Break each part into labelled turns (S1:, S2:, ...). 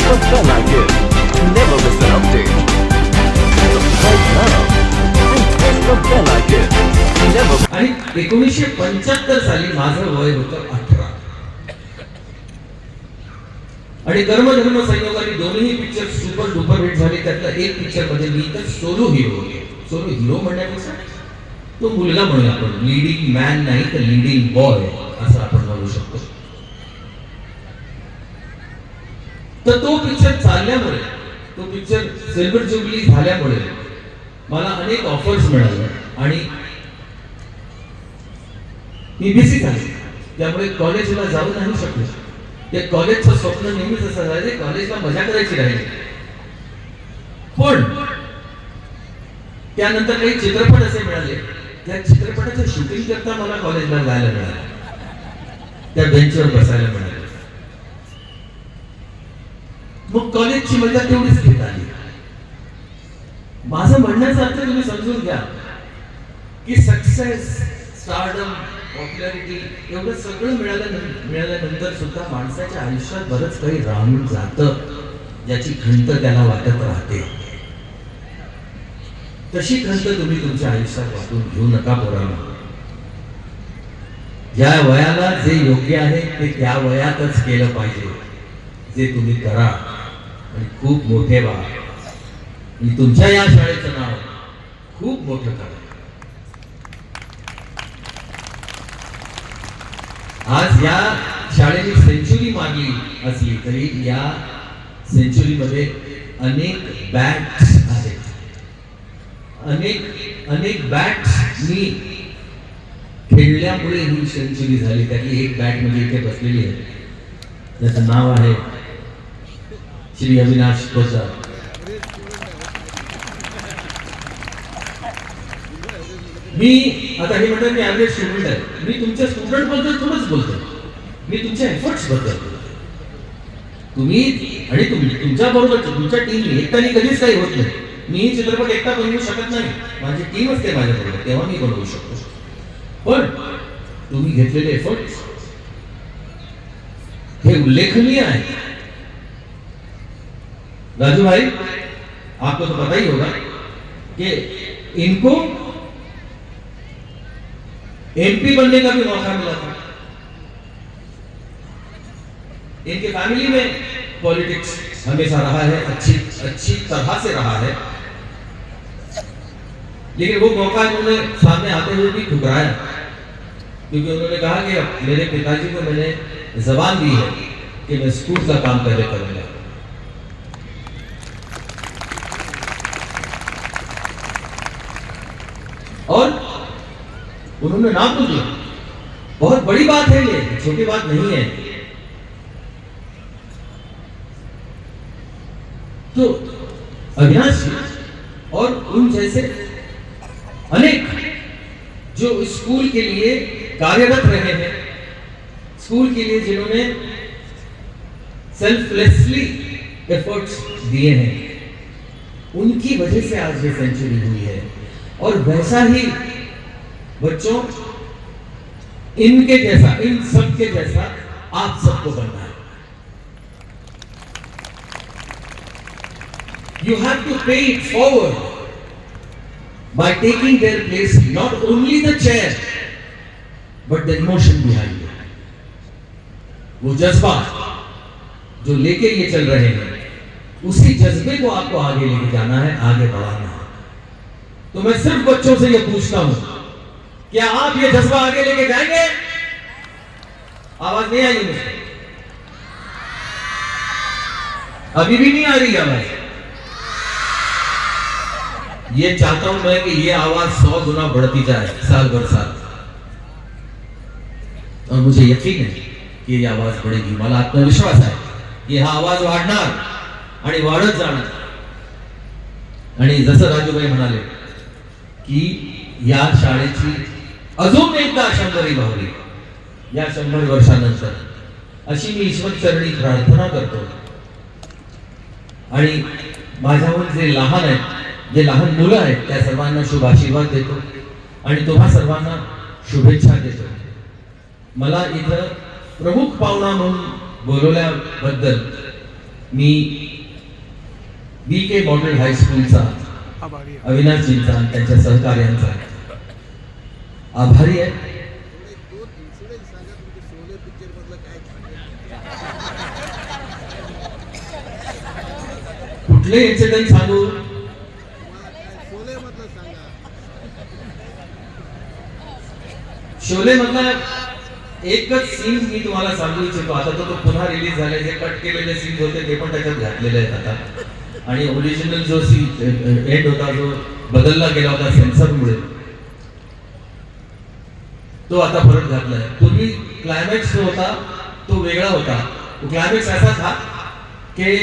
S1: never felt like it. Never miss an update. Subscribe now and never felt like it. Never.
S2: आणि 1975 साली माझं वय होतं 18 आणि कर्मधर्म संयोगाने दोन्ही पिक्चर सुपर डुपर हिट झाले. त्यातला एक पिक्चर मध्ये मी तर सोलो हिरो होते. सोलो हिरो म्हणण्यापेक्षा तो मुलगा म्हणूया आपण, लीडिंग मॅन नाही तर लीडिंग बॉय असं आपण म्हणू शकतो. तर तो पिक्चर चालल्यामुळे, तो पिक्चर सिल्वर जुबली झाल्यामुळे मला अनेक ऑफर्स मिळाले आणि मी बिझी झाले. त्यामुळे कॉलेजला जाऊ नाही शकलो. ते कॉलेजचं स्वप्न नेहमीच असं राहिले, कॉलेजला मजा करायची राहिली. पण त्यानंतर काही चित्रपट असे मिळाले, त्या चित्रपटाचं शूटिंग करता मला कॉलेजला जायला मिळालं, त्या बेंचवर बसायला मिळालं. मग कॉलेजची मजा तेवढीच घेत आली. माझं म्हणण्याचा अर्थ तुम्ही समजून घ्या की सक्सेस, स्टारडम, पॉप्युलॅरिटी एवढं सगळं मिळाल्यानंतर सुद्धा माणसाच्या आयुष्यात बरंच काही राहून जातं, ज्याची खंत त्याला वाटत राहते. तशी खंत तुम्ही तुमच्या आयुष्यात वाटून घेऊ नका पोरांनो. ज्या वयाला जे योग्य आहे ते त्या वयातच केलं पाहिजे. जे तुम्ही करा आणि खूप मोठे व्हा आणि तुमच्या या शाळेचं नाव खूप मोठं करा. आज या शाळेने सेंचुरी मारली असली तरी या सेंचुरीमध्ये अनेक बॅट्स आहेत. अनेक बॅट्स मी खेळल्यामुळे ही सेंचुरी झाली. त्यातली एक बॅट म्हणजे इथे बसलेली आहे, त्याचं नाव आहे श्री अविनाश पोद्दार. मी आता हे म्हणतात मी ॲव्हरेज स्टुडंट आहे. मी तुमच्या स्टुडंट बद्दल थोडंच बोलतो, मी तुमच्या एफर्ट्स बद्दल बोलतो. तुम्ही आणि तुमच्या बरोबर तुमच्या टीमने एकट्याने कधीच काही होत नाही. मी चित्रपट एकटा बनवू शकत नाही, माझी टीम असते माझ्याबरोबर, तेव्हा मी बनवू शकतो. पण तुम्ही घेतलेले एफर्ट्स हे उल्लेखनीय आहे. राजू भाई, आपको तो पता ही होगा कि इनको एमपी बनने का भी मौका मिला था. इनके फैमिली में पॉलिटिक्स हमेशा रहा है, अच्छी तरह से रहा है, लेकिन वो मौका इन्होंने सामने आते हुए भी ठुकराया, क्योंकि उन्होंने कहा कि मेरे पिताजी को मैंने जबान दी है कि मैं स्कूल का काम पहले करूंगा. और उन्होंने नाम तो दिया. बहुत बड़ी बात है, ये छोटी बात नहीं है. तो अविनाश जी और उन जैसे अनेक जो स्कूल के लिए कार्यरत रहे हैं, स्कूल के लिए जिन्होंने सेल्फलेसली एफर्ट्स दिए हैं, उनकी वजह से आज ये सेंचुरी हुई है. और वैसा ही बच्चों इनके जैसा, इन सब के जैसा आप सबको बनना है. You have to pay it forward by taking their place, not only the chair but the emotion behind it. वो जज्बा जो लेके ये चल रहे हैं, उसी जज्बे को आपको आगे लेके जाना है, आगे बढ़ाना है. तो मैं सिर्फ बच्चों से ये पूछता हूं, क्या आप ये जज्बा आगे लेके जाएंगे? आवाज नहीं आई मुझे, अभी भी नहीं आ रही आवाज. ये चाहता हूं मैं कि ये आवाज 100 गुना बढ़ती जाए साल भर साल. और मुझे यकीन है की ही आवाज बढ़ेगी. मला आत्मविश्वास आहे की हा आवाज वाढणार आणि वाढत जाणार. आणि जसं राजूभाई म्हणाले की या शाळेची अजून एकदा 100वी भावली या 100 वर्षानंतर, अशी मी ईश्वर चरणी प्रार्थना करतो. आणि माझ्याहून जे लहान आहेत, जे लहान मुलं आहेत, त्या सर्वांना शुभ आशीर्वाद देतो आणि तुम्हा सर्वांना शुभेच्छा देतो. मला इथं प्रमुख पाहुणा म्हणून बोलवल्याबद्दल मी BK मॉडेल हायस्कूलचा अविनाशजींचा आणि त्यांच्या सहकार्यांचा आभारी आहे. कुठले इन्सिडेंट सांगू? शोले मधला एकच सीन मी तुम्हाला सांगू इच्छितो. आता तो पुन्हा रिलीज झाले, जे कट केलेले सीन होते ते पण त्याच्यात घातलेले आहेत आता. आणि ओरिजिनल जो सीन एंड होता, जो बदलला गेला होता सेन्सरमुळे, तो आता परत घातलाय. पूर्वी क्लायमॅक्स जो होता तो वेगळा होता. तो क्लायमॅक्स ऐसा था कि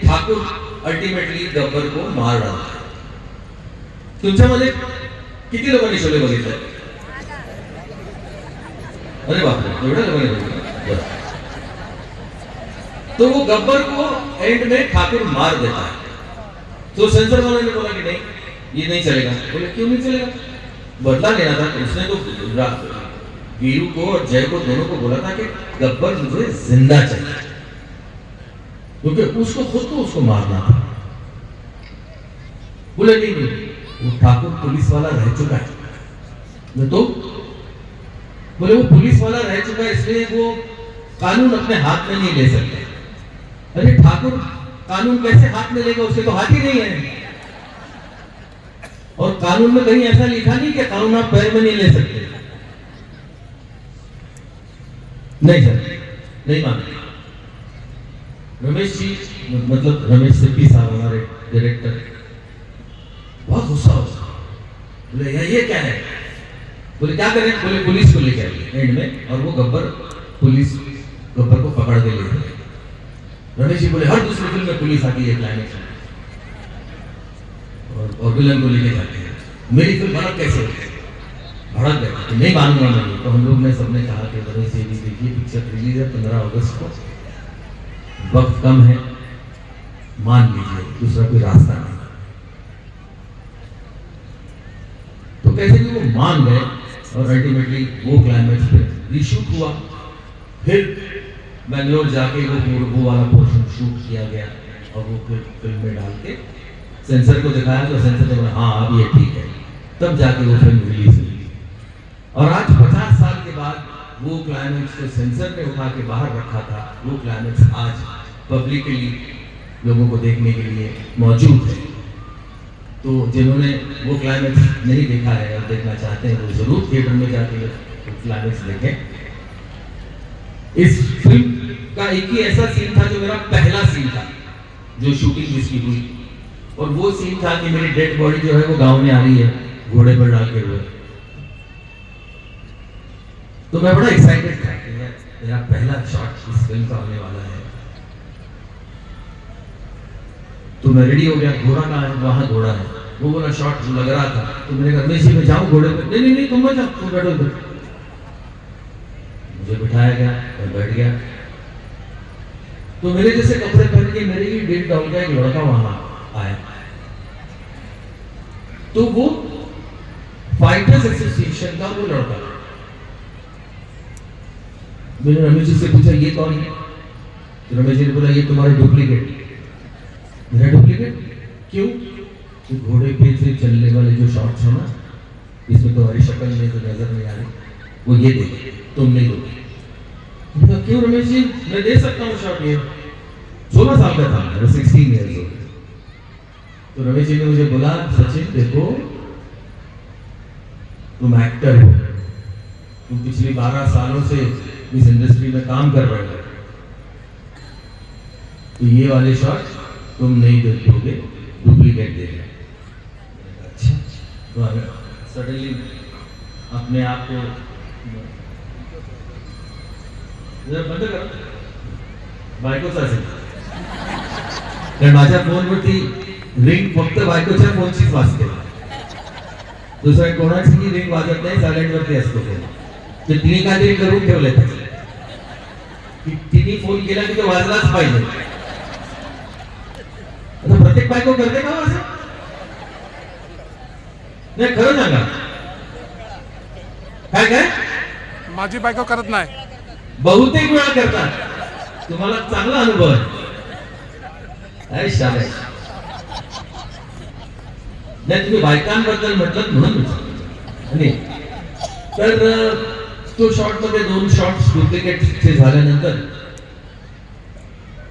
S2: ठाकुर अल्टिमेटली गब्बर को मार डाला. तुमच्यामध्ये किती लोकांनी शोले बघितले? अरे बापरे, एवढ्या लोकांनी बघितले. तो वो गब्बर को एंड में ठाकुर मार देता है. तो सेंसर वाले ने बोला कि नहीं, ये नहीं चलेगा. बोले क्यों नहीं चलेगा? बदला लेना था. उसने तो वीरू को और जय को दोनों को बोला था कि गब्बर मुझे जिंदा चाहिए, क्योंकि उसको खुद को उसको मारना था. बोले नहीं नहीं, वो ठाकुर पुलिस वाला रह चुका है. तो बोले वो पुलिस वाला रह चुका है, इसलिए वो कानून अपने हाथ में नहीं ले सकते. अरे ठाकुर कानून कैसे हाथ में लेगा? उसके तो हाथ ही नहीं है. और कानून में कहीं ऐसा लिखा नहीं कि कानून आप पैर में नहीं ले सकते. नहीं सर, नहीं मानते. रमेश जी, मतलब रमेश सिप्पी साहब हमारे डायरेक्टर, बहुत गुस्सा होता. बोले ये क्या है? बोले क्या करें? बोले पुलिस को लेके आइए एंड में, और वो पुलिस गब्बर को पकड़ के ले गए. रमेश जी बोले हर दूसरी फिल्म में पुलिस आती है क्लाइमेक्स में और विलन को लेके जाते हैं. मेरी फिल्म भड़क कैसे होती है? भड़क गए. तो नहीं मानूंगा मैं. तो हम लोग ने सबने कहा कि रमेश जी देखिए, पिक्चर रिलीज है 15 अगस्त को, वक्त कम है, मान लीजिए, दूसरा कोई रास्ता नहीं. तो कैसे भी वो मान गए और अल्टीमेटली वो क्लाइमेक्स पे रीशूट हुआ. फिर बेंगलोर जाके वो वाला पोर्शन शूट किया गया और वो फिर फिल्म में डाल के सेंसर को दिखाया. तो सेंसर ने बोला हाँ अब ये ठीक है. तब जाके वो फिल्म रिलीज हुई. और आज 50 साल के बाद वो क्लाइमेक्स को सेंसर ने उठा के बाहर रखा था, वो क्लाइमेक्स आज पब्लिकली लोगों को देखने के लिए मौजूद है. तो जिन्होंने वो क्लाइमेक्स नहीं देखा है और देखना चाहते हैं, वो जरूर थिएटर में जाके क्लाइमेक्स देखें. इस फिल्म का एक ही ऐसा सीन था जो मेरा पहला सीन था, जो शूटिंग जिसकी हुई, और वो सीन था कि मेरी डेड बॉडी जो है वो गांव में आ रही है घोड़े पर डाल के हुए. तो मैं बड़ा एक्साइटेड था कि मेरा पहला शॉट इस फिल्म का होने वाला है. तो मैं रेडी हो गया. घोड़ा कहाँ है? वहां घोड़ा है. वो बोला शॉट लग रहा था. तो मैंने कहा रमेश जी मैं जाऊं घोड़े पर? नहीं नहीं तुम मत जाओ, तुम बैठो इधर. मुझे बिठाया गया, मैं बैठ गया. तो मेरे जैसे कपड़े पहन के मेरे ही डेट डाल का एक लड़का वहां आया. तो वो फाइटर्स एसोसिएशन का वो लड़का. मैंने रमेश जी से पूछा ये कौन है? तो रमेश जी ने बोला ये तुम्हारे डुप्लीकेट. मेरा डुप्लीकेट? क्यों? तो घोड़े पे से चलने वाले जो शॉट्स है ना, इसमें तुम्हारी शक्ल में तो नजर नहीं आ रही, वो ये देखो, तुम नहीं दोगे. क्यों रमेश जी, मैं दे सकता हूँ शॉट. ये 16 साल का था, मेरा 16 ईयर्स हो. तो रमेश जी ने मुझे बोला सचिन देखो, तुम एक्टर हो, तुम पिछले 12 सालों से इस इंडस्ट्री में काम कर रहे हो, तो ये वाले शॉट तुम नहीं दे दोगे, डुप्लीकेट देगा. अच्छा. तो सडनली अपने आप को बंद करा बायकोचा असेल, कारण माझ्या फोनवरती रिंग फक्त बायकोच्या फोनचीच वाजते, दुसऱ्या कोणाचीही रिंग वाजत नाही, सायलेंट वरती असतो फोन. तर तिने काहीतरी करून ठेवलंय की तिने फोन केला की तो वाजलाच पाहिजे. आता प्रत्येक बायको करते का असं? नाही खरं सांगा. काय काय?
S3: माझी बायको करत नाही.
S2: बहुतेक वेळा करतात. तुम्हाला चांगला अनुभव आहे. काय शाबास. नाही तुम्ही बायकांबद्दल म्हटलं म्हणून विचारलं. नाही तर तो शॉट मध्ये 2 शॉट्स डुप्लिकेट झाल्यानंतर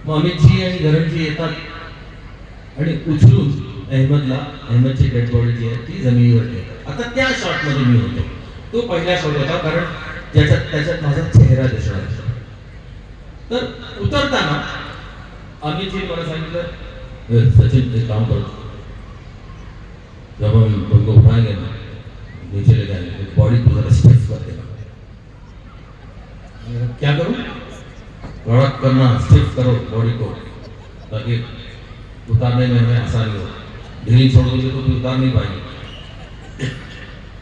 S2: मग अमितजी आणि धरणजी येतात आणि उचलून अहमदची डेड बॉडी जी आहे ती जमिनीवर ठेवतात. आता त्या शॉट मध्ये मी होतो. तो पहिला शॉट होता कारण त्याच्यात माझा चेहरा दिसणार होता. तर उतरताना अमितजी मला सांगितलं, सचिन एक काम करो, जब हम तुमको उठाएंगे ना नीचे ले जाएंगे बॉडी को जरा स्टिफ कर देना. क्या करूं? कड़क करना, स्टिफ करो बॉडी को ताकि उतारने में हमें आसानी हो. ढीली छोड़ दोगे तो उतार नहीं पाएंगे.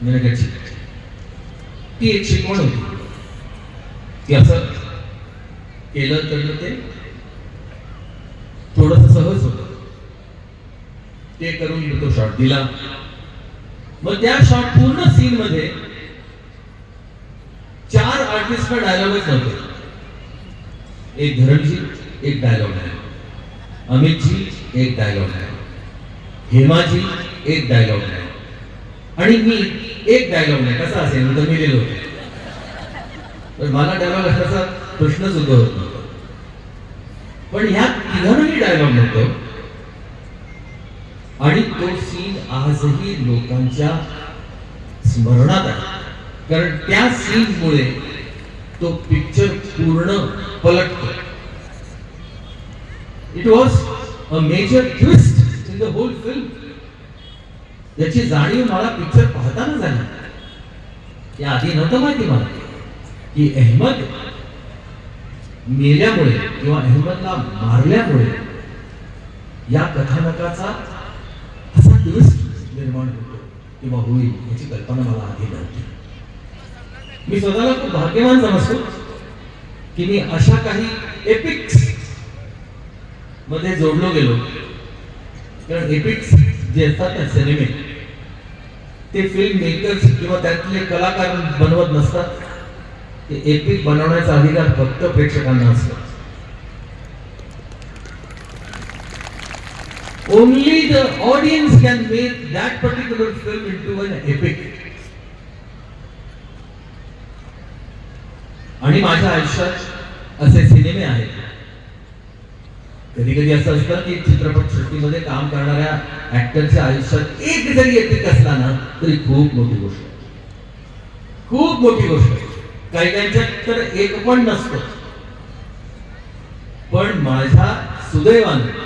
S2: मैंने कहा ठीक. ती एक शिकवण होती की असं केलं तर ते थोडंसं सहज होतं. ते करून तो शॉट दिला. मग त्या शॉट पूर्ण सीन मध्ये 4 आर्टिस्टला डायलॉगच नव्हते. एक धरणजी एक डायलॉग आहे, अमितजी एक डायलॉग आहे, हेमाजी एक डायलॉग आहे आणि मी एक डायलॉग नाही. कसा असेल मी तर मेलेलो होतो. तर मला डायलॉग असाचा प्रश्नच उद्भवत नव्हता. पण ह्या तिघांनाही डायलॉग नव्हतं आणि तो सीन आजही लोकांच्या स्मरणात आहे. कारण त्या सीन मुळे तो पिक्चर पूर्ण पलटतो. It was a major twist in the whole film. याची जाणीव मला पिक्चर पाहताना झाली. या आधी नव्हतं माहिती मला की अहमद मेल्यामुळे किंवा अहमदला मारल्यामुळे या कथानकाचा असा ट्विस्ट निर्माण होतो किंवा होईल याची कल्पना मला आधी नव्हती. मी स्वतःला खूप भाग्यवान समजतो की मी अशा काही एपिक्स मध्ये जोडलो गेलो. कारण एपिक्स जे असतात ना सिनेमे ते फिल्म मेकर्स किंवा त्यातले कलाकार बनवत नसतात. ते एपिक बनवण्याचा अधिकार फक्त प्रेक्षकांना असतो. Only the audience can make that particular film into an epic. आणि माझ्या आयुष्यात असे सिनेमे आहेत. कधी कधी असं असतं की चित्रपट सृष्टीमध्ये काम करणाऱ्या ऍक्टरच्या आयुष्यात एक जरी एपिक असला ना तरी खूप मोठी गोष्ट आहे. खूप मोठी गोष्ट आहे. काही काहींच्यात तर एक पण नसतं. पण माझ्या सुदैवाने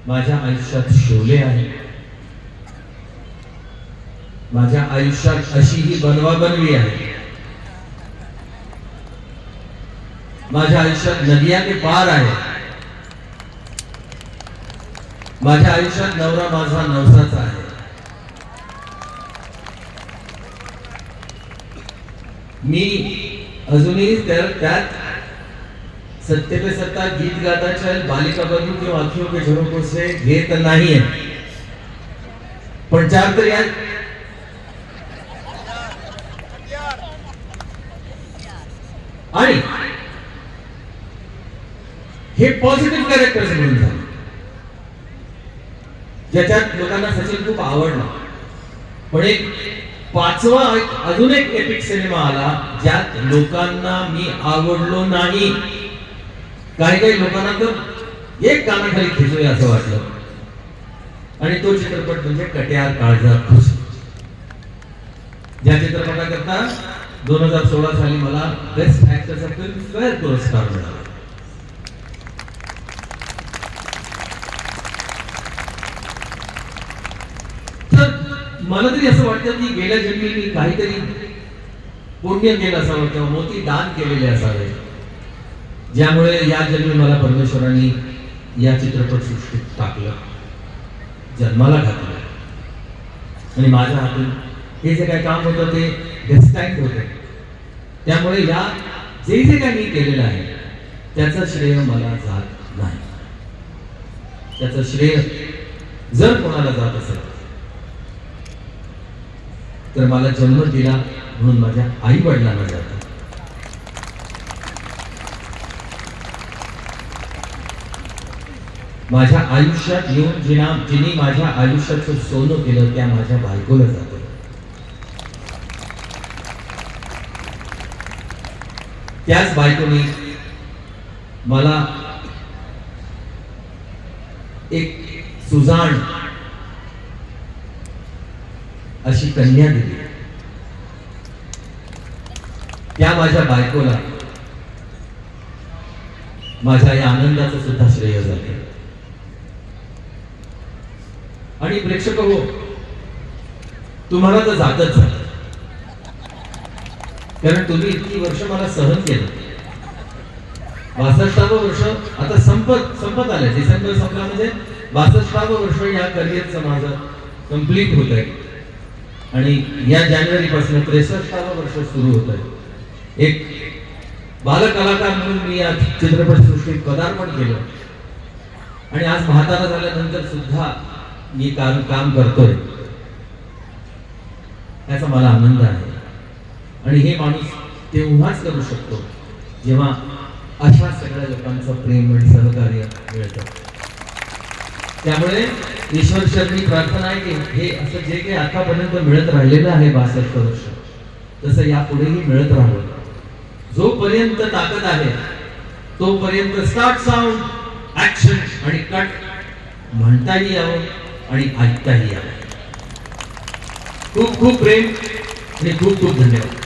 S2: माझ्या आयुष्यात शोले आहे. माझ्या आयुष्यात अशी ही बनवाबनवी आहे. माझ्या आयुष्यात नदिया के पार आहे. माझ्या आयुष्यात नवरा माझा नवसाचा आहे. मी अजूनही त्यात सत्य पे सत्ता गीत गाता चल बालिका बनू किंवा अखियों के झरोकों से घेत नाही आहे. पण 4 तरी आहेत. आणि हे पॉझिटिव्ह कॅरेक्टर्स म्हणून झाले ज्याच्यात लोकांना सचिन खूप आवडला. पण एक 5वा अजून एक एपिक सिनेमा आला ज्यात लोकांना मी आवडलो नाही. काही लोकांना तर एक कानाखाली खेचूया असं वाटलं. आणि तो चित्रपट म्हणजे कट्यार काळजात खुश. ज्या चित्रपटाकरता 2016 साली मला बेस्ट ऍक्टरचा फिल्मफेअर पुरस्कार मिळाला. तर मला तरी असं वाटतं की गेल्या जन्मी मी काहीतरी पुण्य केलं असावं किंवा मोठी दान केलेले असावे ज्यामुळे या जन्मी मला परमेश्वरांनी या चित्रपट सृष्टीत टाकलं, जन्माला घातलं. आणि माझ्या हातून हे जे काही काम होतं ते डेस्टाईन्ड होतं. त्यामुळे या जे काही मी केलेलं आहे त्याचं श्रेय मला जात नाही. त्याचं श्रेय जर कोणाला जात असेल तर मला जन्म दिला म्हणून माझ्या आई वडिलांना जातं. माझ्या आयुष्यात येऊन जिने माझ्या आयुष्याचं सोनं केलं त्या माझ्या बायकोला जातं. त्याच बायकोने मला एक सुजाण अशी कन्या दिली. त्या माझ्या बायकोला माझ्या या आनंदाचं सुद्धा श्रेय जाते. आणि प्रेक्षक हो, तुम्हाला तर जातच झालं, कारण तुम्ही इतकी वर्ष मला सहन केलं. 62वं वर्ष आता संपत आलंय. डिसेंबर संपला म्हणजे 62वं वर्ष या करिअरचं माझं कंप्लीट होत आहे. आणि या जानेवारी पासून 63वं वर्ष सुरू होत आहे. एक बालकलाकार म्हणून मी या चित्रपटसृष्टीत पदार्पण केलं आणि आज म्हातारा झाल्यानंतर सुद्धा मी काम करतोय, याचा मला आनंद आहे. आणि हे माणूस तेव्हाच करू शकतो जेव्हा अशा सगळ्या लोकांचं प्रेम आणि सहकार्य मिळतं. त्यामुळे ईश्वर चरणी प्रार्थना आहे की हे असं जे काही आतापर्यंत मिळत राहिलेलं आहे 62 वर्ष, तसं यापुढेही मिळत राहावं. जोपर्यंत ताकद आहे तोपर्यंत स्टार्ट, साऊंड, ऍक्शन आणि कट म्हणताही यावं आणि ऐकताही यावं. खूप खूप प्रेम आणि खूप खूप धन्यवाद.